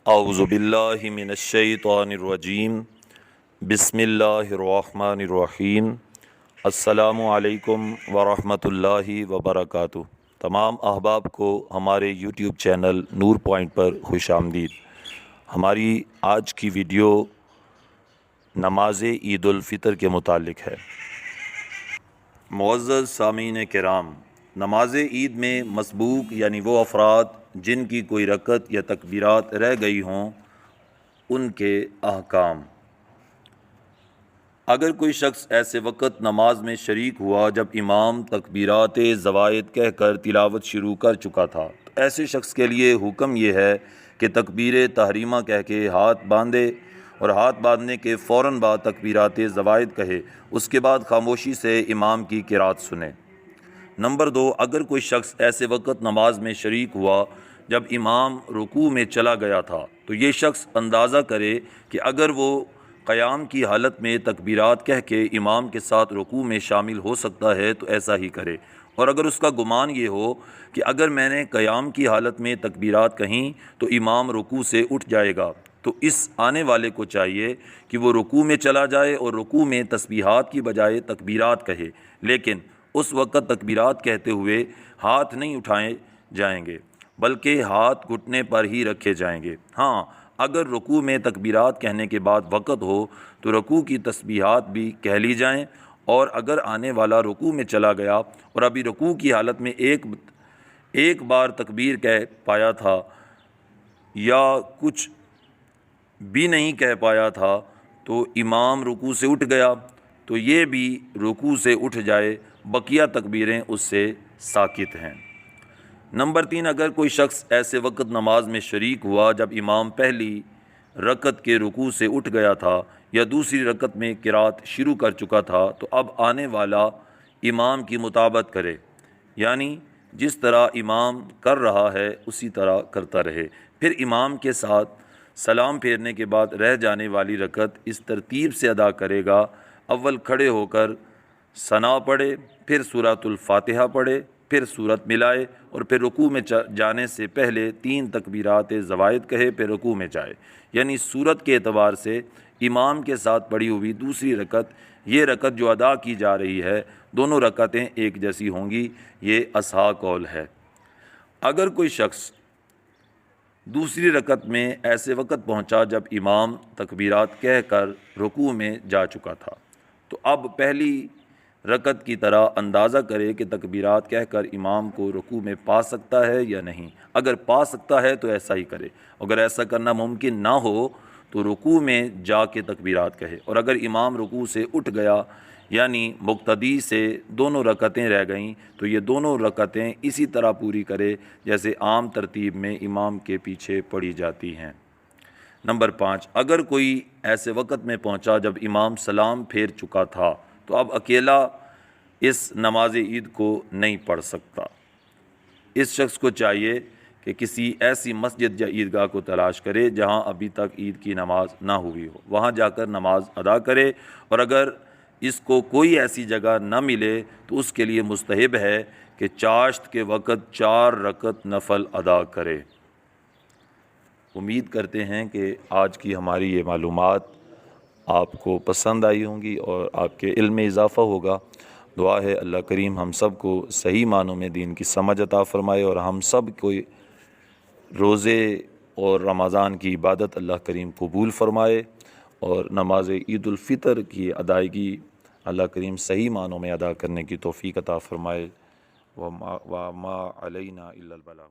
اعوذ باللہ من الشیطان الرجیم بسم اللہ الرحمن الرحیم السلام علیکم ورحمۃ اللہ وبرکاتہ۔ تمام احباب کو ہمارے یوٹیوب چینل نور پوائنٹ پر خوش آمدید۔ ہماری آج کی ویڈیو نماز عید الفطر کے متعلق ہے۔ معزز سامعین کرام، نماز عید میں مسبوق یعنی وہ افراد جن کی کوئی رکعت یا تکبیرات رہ گئی ہوں، ان کے احکام۔ اگر کوئی شخص ایسے وقت نماز میں شریک ہوا جب امام تکبیرات زوائد کہہ کر تلاوت شروع کر چکا تھا، تو ایسے شخص کے لیے حکم یہ ہے کہ تکبیر تحریمہ کہہ کے ہاتھ باندھے اور ہاتھ باندھنے کے فوراً بعد تکبیرات زوائد کہے، اس کے بعد خاموشی سے امام کی قرات سنے۔ نمبر 2، اگر کوئی شخص ایسے وقت نماز میں شریک ہوا جب امام رکوع میں چلا گیا تھا، تو یہ شخص اندازہ کرے کہ اگر وہ قیام کی حالت میں تکبیرات کہہ کے امام کے ساتھ رکوع میں شامل ہو سکتا ہے تو ایسا ہی کرے، اور اگر اس کا گمان یہ ہو کہ اگر میں نے قیام کی حالت میں تکبیرات کہیں تو امام رکوع سے اٹھ جائے گا، تو اس آنے والے کو چاہیے کہ وہ رکوع میں چلا جائے اور رکوع میں تسبیحات کی بجائے تکبیرات کہے، لیکن اس وقت تکبیرات کہتے ہوئے ہاتھ نہیں اٹھائے جائیں گے بلکہ ہاتھ گھٹنے پر ہی رکھے جائیں گے۔ ہاں، اگر رکوع میں تکبیرات کہنے کے بعد وقت ہو تو رکوع کی تسبیحات بھی کہہ لی جائیں، اور اگر آنے والا رکوع میں چلا گیا اور ابھی رکوع کی حالت میں ایک بار تکبیر کہہ پایا تھا یا کچھ بھی نہیں کہہ پایا تھا تو امام رکوع سے اٹھ گیا تو یہ بھی رکوع سے اٹھ جائے، بقیہ تکبیریں اس سے ساکت ہیں۔ نمبر 3، اگر کوئی شخص ایسے وقت نماز میں شریک ہوا جب امام پہلی رکعت کے رکوع سے اٹھ گیا تھا یا دوسری رکعت میں قرات شروع کر چکا تھا، تو اب آنے والا امام کی مطابقت کرے، یعنی جس طرح امام کر رہا ہے اسی طرح کرتا رہے۔ پھر امام کے ساتھ سلام پھیرنے کے بعد رہ جانے والی رکعت اس ترتیب سے ادا کرے گا: اول کھڑے ہو کر ثنا پڑھے، پھر سورۃ الفاتحہ پڑھے، پھر سورت ملائے، اور پھر رکوع میں جانے سے پہلے 3 تکبیرات زوائد کہے، پھر رکوع میں جائے۔ یعنی سورت کے اعتبار سے امام کے ساتھ پڑھی ہوئی دوسری رکعت، یہ رکعت جو ادا کی جا رہی ہے، دونوں رکعتیں ایک جیسی ہوں گی، یہ اصح قول ہے۔ اگر کوئی شخص دوسری رکعت میں ایسے وقت پہنچا جب امام تکبیرات کہہ کر رکوع میں جا چکا تھا، تو اب پہلی رکعت کی طرح اندازہ کرے کہ تکبیرات کہہ کر امام کو رکوع میں پا سکتا ہے یا نہیں۔ اگر پا سکتا ہے تو ایسا ہی کرے، اگر ایسا کرنا ممکن نہ ہو تو رکوع میں جا کے تکبیرات کہے، اور اگر امام رکوع سے اٹھ گیا یعنی مقتدی سے دونوں رکعتیں رہ گئیں تو یہ دونوں رکعتیں اسی طرح پوری کرے جیسے عام ترتیب میں امام کے پیچھے پڑھی جاتی ہیں۔ نمبر 5، اگر کوئی ایسے وقت میں پہنچا جب امام سلام پھیر چکا تھا تو اب اکیلا اس نماز عید کو نہیں پڑھ سکتا۔ اس شخص کو چاہیے کہ کسی ایسی مسجد یا عیدگاہ کو تلاش کرے جہاں ابھی تک عید کی نماز نہ ہوئی ہو، وہاں جا کر نماز ادا کرے، اور اگر اس کو کوئی ایسی جگہ نہ ملے تو اس کے لیے مستحب ہے کہ چاشت کے وقت 4 رکعت نفل ادا کرے۔ امید کرتے ہیں کہ آج کی ہماری یہ معلومات آپ کو پسند آئی ہوں گی اور آپ کے علم میں اضافہ ہوگا۔ دعا ہے اللہ کریم ہم سب کو صحیح معنوں میں دین کی سمجھ عطا فرمائے، اور ہم سب کو روزے اور رمضان کی عبادت اللہ کریم قبول فرمائے، اور نماز عید الفطر کی ادائیگی اللہ کریم صحیح معنوں میں ادا کرنے کی توفیق عطا فرمائے۔ وما علینا الا البلاغ۔